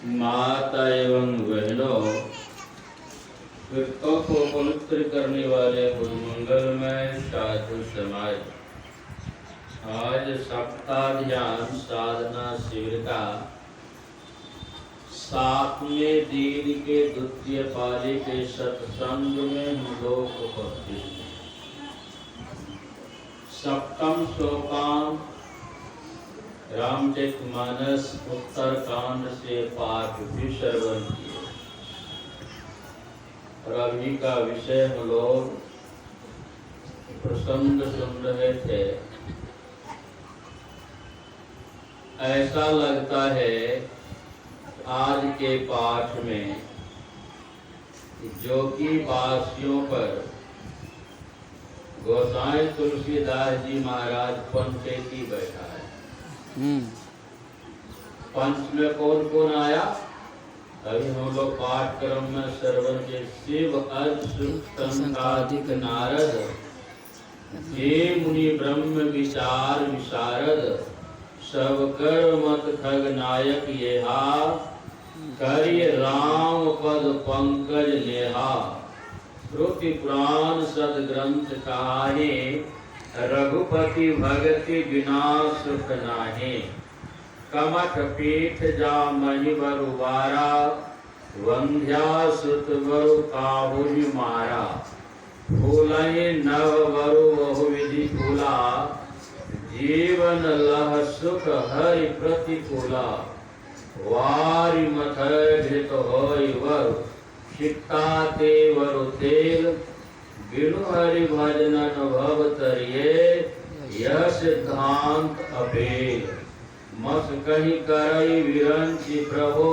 माता एवं बहनों, कृतों को पवित्र करने वाले मंगलमय साधु समाज, आज सप्ताह ध्यान साधना शिविर का 7वें दिन के द्वितीय पाली के सत्संग में हम लोग उपस्थित हैं। सप्तम सोपान रामचरितमानस उत्तर कांड से पाठ भी श्रवण किए और अभी का विषय हम लोग प्रसंग सुन रहे थे। ऐसा लगता है आज के पाठ में जोगी वासियों पर गोसाई तुलसीदास जी महाराज पंचेती बैठा है। पंच में कौन कौन आया? अभी हम लोग पाठक्रम में श्रवण के शिव संकादिक नारद, हे मुनि ब्रह्म विचार विशारद, सब कर मत खग नायक येहा, करिय राम पद पंकज नेहा, श्रुति पुराण सद ग्रंथ कहाहे, रघुपति भगति बिना सुख नाहे, कमठ पीठ जा मही बरु बारा, वंध्या सुत बरु काहुनि मारा, फूलहि नव बरु बहु विधि फूला, जीवन लह सुख हरि प्रतिकूला, वारि मथय घृत होय वरु, सिक्ता ते वरु तेल, बिनु हरि भजनन भव तरिये, यह सिद्धांत अपेल, मस कही करई विरंचि प्रभो,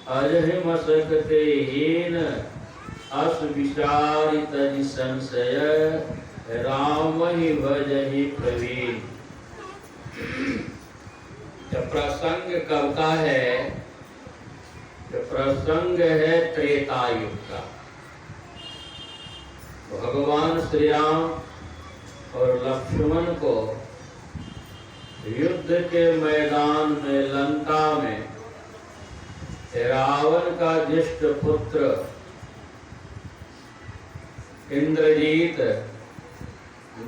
अजहि मसकते हीन, अस विचारि तजि संशय, राम ही भजहि प्रवीण। प्रसंग कब का है? प्रसंग है त्रेता युग का। भगवान श्री राम और लक्ष्मण को युद्ध के मैदान में लंका में रावण का ज्येष्ठ पुत्र इंद्रजीत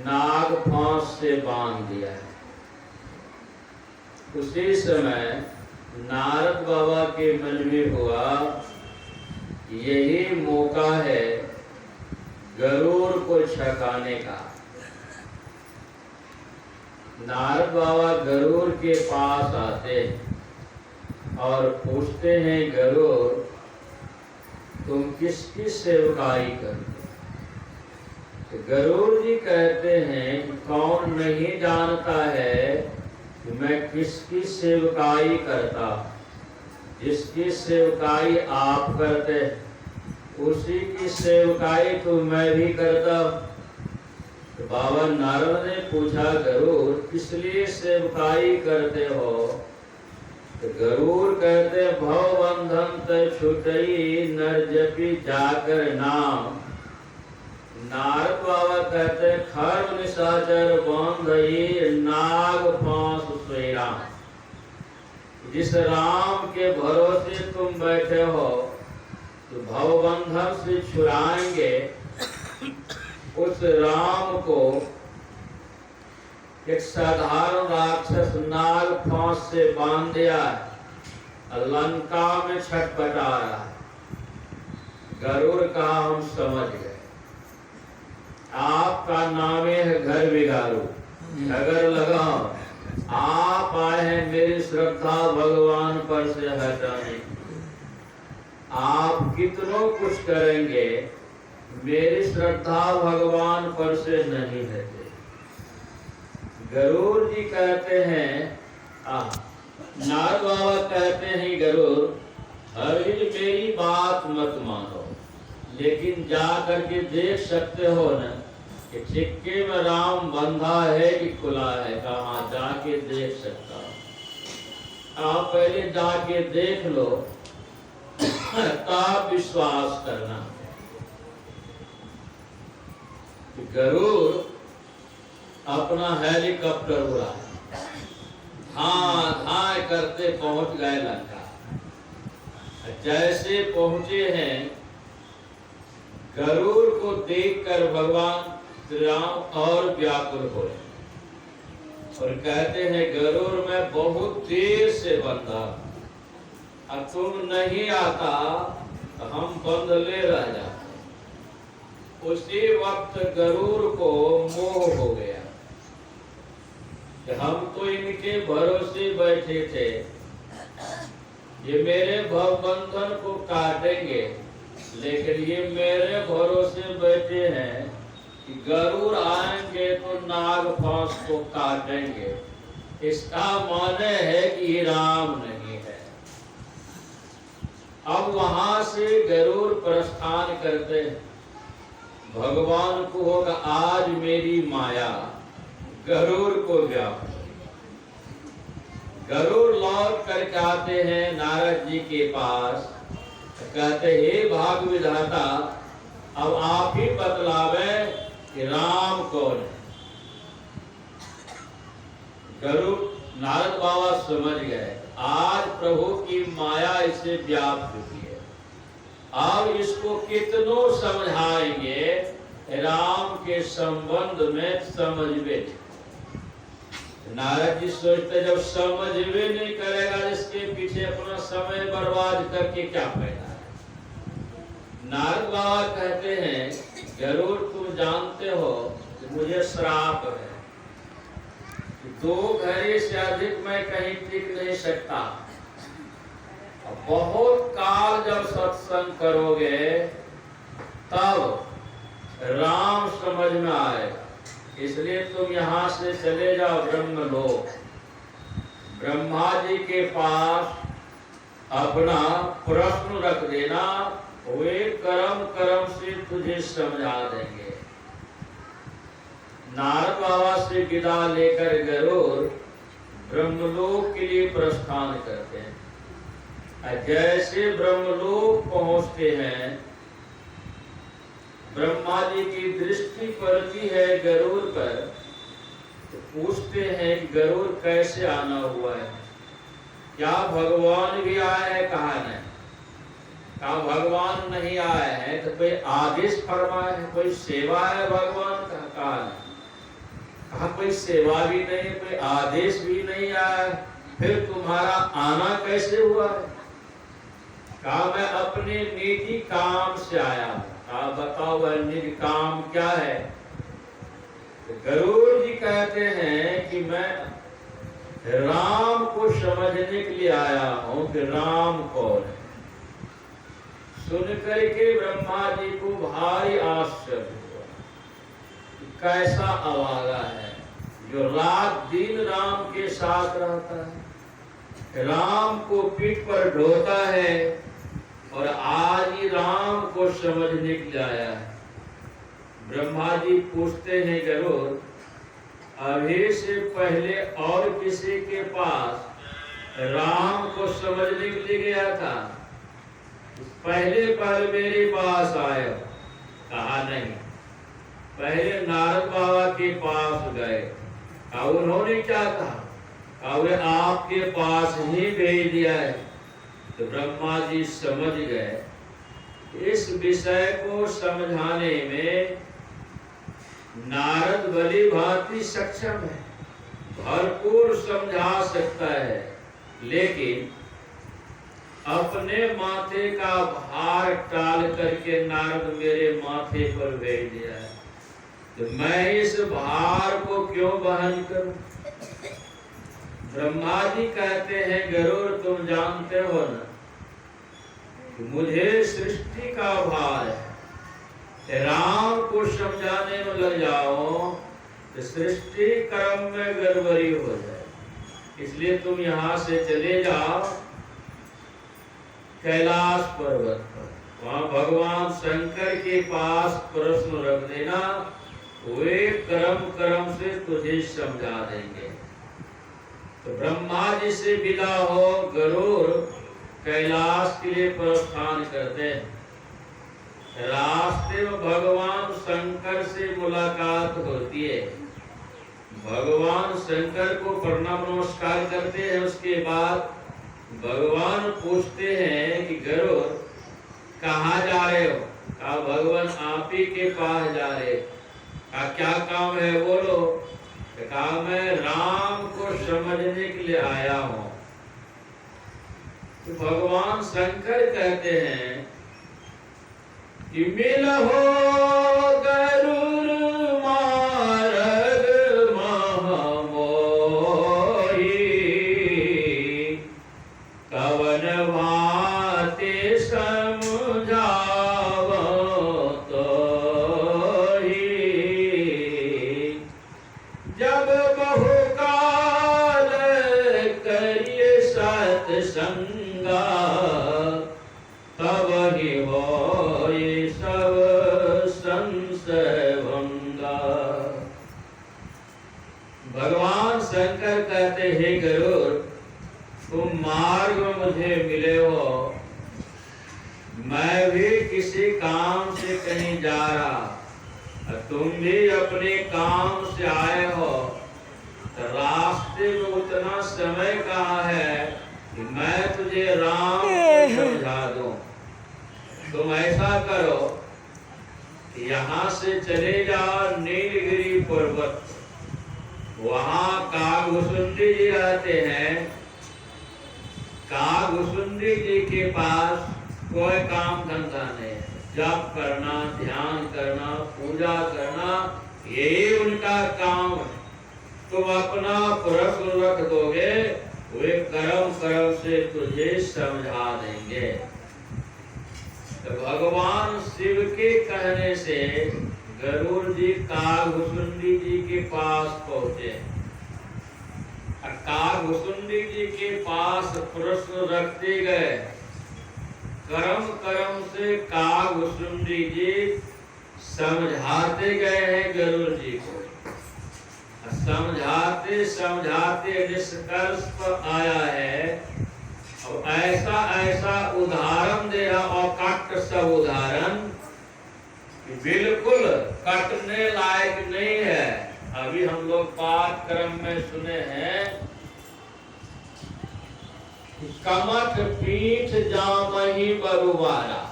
नाग फांस से बांध दिया है। उसी समय नारद बाबा के मन में हुआ यही मौका है गरुड़ को छकाने का। नारद बाबा गरुड़ के पास आते और पूछते हैं, गरुड़ तुम किसकी सेवकाई करते? तो गरुड़ जी कहते हैं कि कौन नहीं जानता है कि मैं किसकी सेवकाई करता? जिसकी सेवकाई आप करते उसी की सेवकाई तो मैं भी करता। तो बाबा नारद ने पूछा, गरुड़ किस लिए सेवकाई करते हो? तो गरुड़ कहते, भव बंधन तय छुटई, नर जपी जाकर नाम। नारद बाबा कहते, खर्व निशाचर बांधई, नाग फांस सोई राम। जिस राम के भरोसे तुम बैठे हो तो भवबंधन से छुड़ाएंगे। उस राम को एक साधारण राक्षस नाग फांस से बांध दिया, लंका में छटपटा रहा। गरुड़ कहा, हम समझ गए, आपका नाम है घर बिगाड़ू, अगर लगाओ। आप आए हैं मेरी श्रद्धा भगवान पर से हटाने। आप कितनों कुछ करेंगे, मेरी श्रद्धा भगवान पर से नहीं हटे। गरुड़ जी कहते हैं, नारद बाबा कहते हैं, गरुड़ अभी मेरी बात मत मानो, लेकिन जा करके देख सकते हो न कि सिक्के में राम बंधा है कि खुला है? कहाँ जाके देख सकता हूँ। आप पहले जाके देख लो तब विश्वास करना। गरुड़ अपना हेलीकॉप्टर उड़ा, हाँ हाँ करते पहुंच गए लंका। जैसे पहुंचे हैं, गरुड़ को देखकर भगवान श्री राम और व्याकुल हुए और कहते हैं, गरुड़ मैं बहुत देर से बंधा, अब तुम नहीं आता तो हम बंधले रह जाते। उसी वक्त गरुड़ को मोह हो गया कि हम तो इनके भरोसे बैठे थे, ये मेरे भव बंधन को काटेंगे, लेकिन ये मेरे भरोसे बैठे हैं कि गरुड़ आएंगे तो नाग फांस को काटेंगे। इसका माने है कि ये राम नहीं है। अब वहां से गरुड़ प्रस्थान करते हैं। भगवान को होगा आज मेरी माया गरुड़ को व्याप्त। गरुड़ लौट करके आते हैं नारद जी के पास, कहते हे भाग विधाता, अब आप ही बतलावे कि राम कौन है। गरुड़ नारद बाबा समझ गए आज प्रभु की माया इसे व्याप्त हुई है, अब इसको कितनों समझाएंगे, राम के संबंध में समझ में। नारद जी सोचते जब समझ भी नहीं करेगा, इसके पीछे अपना समय बर्बाद करके क्या फायदा है। नारद बाबा कहते हैं, गरुड़ तुम जानते हो कि मुझे श्राप है, 2 घड़ी से अधिक मैं कहीं टिक नहीं सकता। बहुत काल जब सत्संग करोगे तब राम समझ में आएगा, इसलिए तुम यहाँ से चले जाओ ब्रह्मलोक। ब्रह्मा जी के पास अपना प्रश्न रख देना, वे कर्म कर्म से तुझे समझा देंगे। नारद बाबा से विदा लेकर गरुड़ ब्रह्मलोक के लिए प्रस्थान करते हैं। जैसे ब्रह्मलोक पहुंचते हैं, ब्रह्मा जी की दृष्टि पड़ती है गरुड़ पर, तो पूछते हैं कि गरुड़ कैसे आना हुआ है, क्या भगवान भी आए हैं? कहा नहीं। कहा भगवान नहीं आए हैं तो कोई आदेश फरमाए है, कोई सेवा है भगवान का? कहा नहीं। कहा कोई सेवा भी नहीं, कोई आदेश भी नहीं आया, फिर तुम्हारा आना कैसे हुआ है? कहा मैं अपने निजी काम से आया हूं। कहा बताओ वह निजी काम क्या है? तो गरुड़ जी कहते हैं कि मैं राम को समझने के लिए आया हूं कि राम कौन है। सुनकर के ब्रह्मा जी को भारी आश्चर्य हुआ, कैसा अवागा है जो रात दिन राम के साथ रहता है, राम को पीठ पर ढोता है और आज ही राम को समझने के लिए आया है। ब्रह्मा जी पूछते हैं गरुड़, अभी से पहले और किसी के पास राम को समझने के लिए गया था? पहले मेरे पास आए? कहा नहीं। पहले नारद बाबा के पास गए। उन्होंने क्या कहा? वे आपके पास ही भेज दिया है। तो ब्रह्मा जी समझ गए इस विषय को समझाने में नारद भली भांति सक्षम है, भरपूर समझा सकता है, लेकिन अपने माथे का भार टाल करके नारद मेरे माथे पर भेज दिया है, तो मैं इस भार को क्यों वहन करूं? ब्रह्मा जी कहते हैं गरुड़ तुम जानते हो ना कि मुझे सृष्टि का भार है, राम को समझाने में लग जाओ तो सृष्टि कर्म में गड़बड़ी हो जाए, इसलिए तुम यहाँ से चले जाओ कैलाश पर्वत पर, वहाँ भगवान शंकर के पास प्रश्न रख देना, वे कर्म कर्म से तुझे समझा देंगे। तो ब्रह्मा जी से विदा हो गरुड़ कैलाश के लिए प्रस्थान करते हैं। रास्ते में भगवान शंकर से मुलाकात होती है। भगवान शंकर को प्रणाम नमस्कार करते हैं, उसके बाद भगवान पूछते हैं कि गरुड़ कहाँ जा रहे हो? कहा भगवान आप ही के पास जा रहे। कहा क्या काम है बोलो। कहा मैं राम को समझने के लिए आया हूँ। तो भगवान शंकर कहते हैं कि मिल हो गरुड़ मार्ग मह मोही, कवन भांति समझावो तोहि। जब बहुकाल करिए सत्संगा, तब ही होई सब संशय भंगा। भगवान शंकर कहते हैं गरुड़ तुम मार्ग में मुझे मिले हो, मैं भी किसी काम से कहीं जा रहा, तुम भी अपने काम से आए हो, तो रास्ते में उतना समय कहाँ है कि मैं तुझे राम को समझा दूं। तुम ऐसा करो कि यहाँ से चले जाओ नीलगिरी पर्वत, वहाँ कागभूषुंडी जी रहते हैं। कागभूषुंडी जी के पास कोई काम धंधा नहीं, जप करना, ध्यान करना, पूजा करना, यही उनका काम है। तुम अपना प्रश्न रख दोगे, वे कर्म कर्म से तुझे समझा देंगे। तो भगवान शिव के कहने से गरुड़ जी कागभूषुंडी जी के पास पहुंचे। कागभूषुंडी जी के पास प्रश्न रखते गए। कर्म कर्म से कागभूषुंडी जी समझाते गए हैं गरुड़ जी को। समझाते समझाते निष्कर्ष पर आया है। और ऐसा ऐसा उदाहरण दे रहा, और काट सब उदाहरण बिल्कुल कटने लायक नहीं है। अभी हम लोग पाठक्रम में सुने हैं, कमठ पीठ जामहि बरुवारा।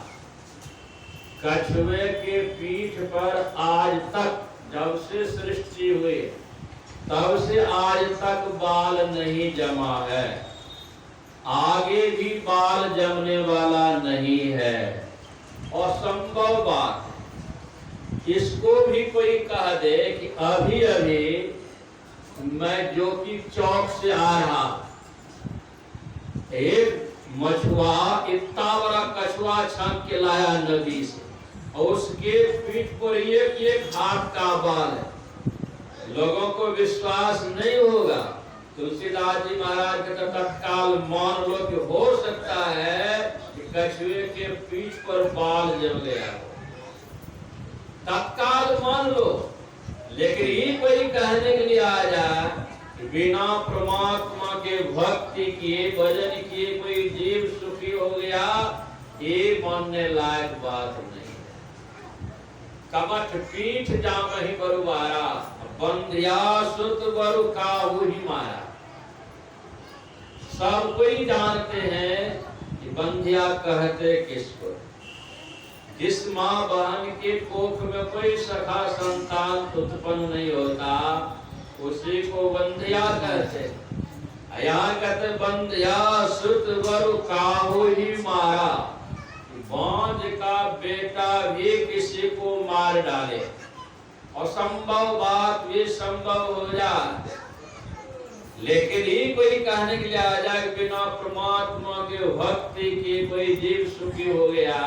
कछुए के पीठ पर आज तक, जब से सृष्टि हुई तब से आज तक बाल नहीं जमा है, आगे भी बाल जमने वाला नहीं है। और संभव बात, इसको भी कोई कह दे कि अभी अभी मैं ज्योति चौक से आ रहा, एक मछुआ इतना बड़ा कछुआ छान के लाया नदी से, और उसके पीठ पर एक हाथ का बाल है। लोगों को विश्वास नहीं होगा। तुलसीदास जी महाराज के तो तत्काल मान लो कि हो सकता है कि कछुए के पीठ पर बाल जम गया हो, तत्काल मान लो। लेकिन ये कोई कहने के लिए आ जाए कि बिना परमात्मा के भक्ति किए, भजन किए कोई जीव सुखी हो गया, ये मानने लायक बात नहीं है। कमठ पीठ जामहि बरुवारा, बंध्या सुत बरु काहू ही मारा। सब कोई जानते हैं कि बंध्या कहते किसको। जिस माँ बहन के कोख में कोई सखा संतान उत्पन्न नहीं होता, उसी को बंध्या कहते। यहाँ कहते बंध्या सुत बरु काहू ही मारा, बांझ का बेटा भी किसी को मार डाले। असंभव बात भी संभव हो जाए। लेकिन ये कोई कहने के लिए आ जाए बिना परमात्मा के भक्ति की कोई जीव सुखी हो गया,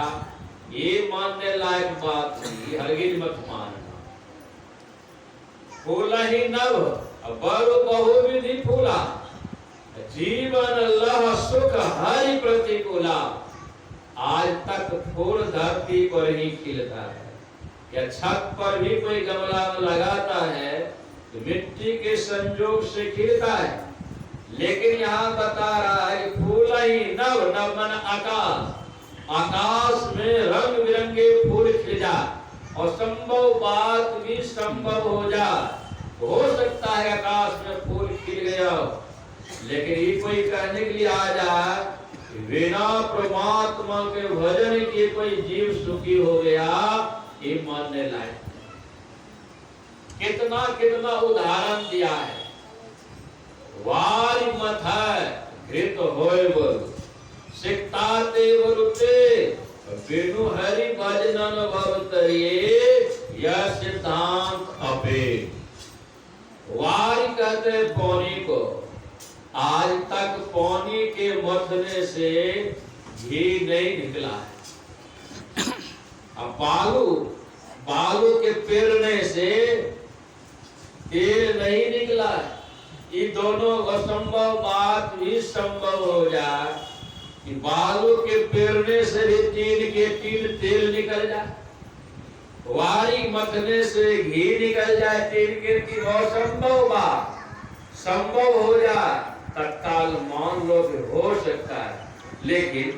ये मानने लायक बात नहीं। हरगिज मत मानना। फूला ही नव बरु बहुविधि फूला, जीवन लह सुख हरि प्रतिकूला। आज तक फूल धरती पर ही खिलता है, या छत पर भी कोई गमला में लगाता है तो मिट्टी के संयोग से खिलता है। लेकिन यहाँ बता रहा है कि फूल ही नव, नव मन आकाश, आकाश में रंग बिरंगे फूल खिल जाए। और संभव बात भी संभव हो जाए, हो सकता है आकाश में फूल खिल गया हो। लेकिन ये कोई कहने के लिए आ जाए बिना परमात्मा के भजन के कोई जीव सुखी हो गया, ये मानने लायक। कितना कितना उदाहरण दिया है। वारी मथाय घृत होय बरु, सिकताते बरुते बिनु हरि भजन भवतरिये, यह सिद्धांत अपे। वारी कहते हैं पौनी को। आज तक पौनी के मथने से घी नहीं निकला है। अब बालू के पेरने से तेल नहीं निकला है। ये दोनों असंभव बात भी संभव हो जाए कि बालू के पेरने से भी तीन तेल निकल जाए, वारी मथने से घी निकल जाए, तीन की असंभव बात संभव हो जाए, तत्काल मान लो कि हो सकता है। लेकिन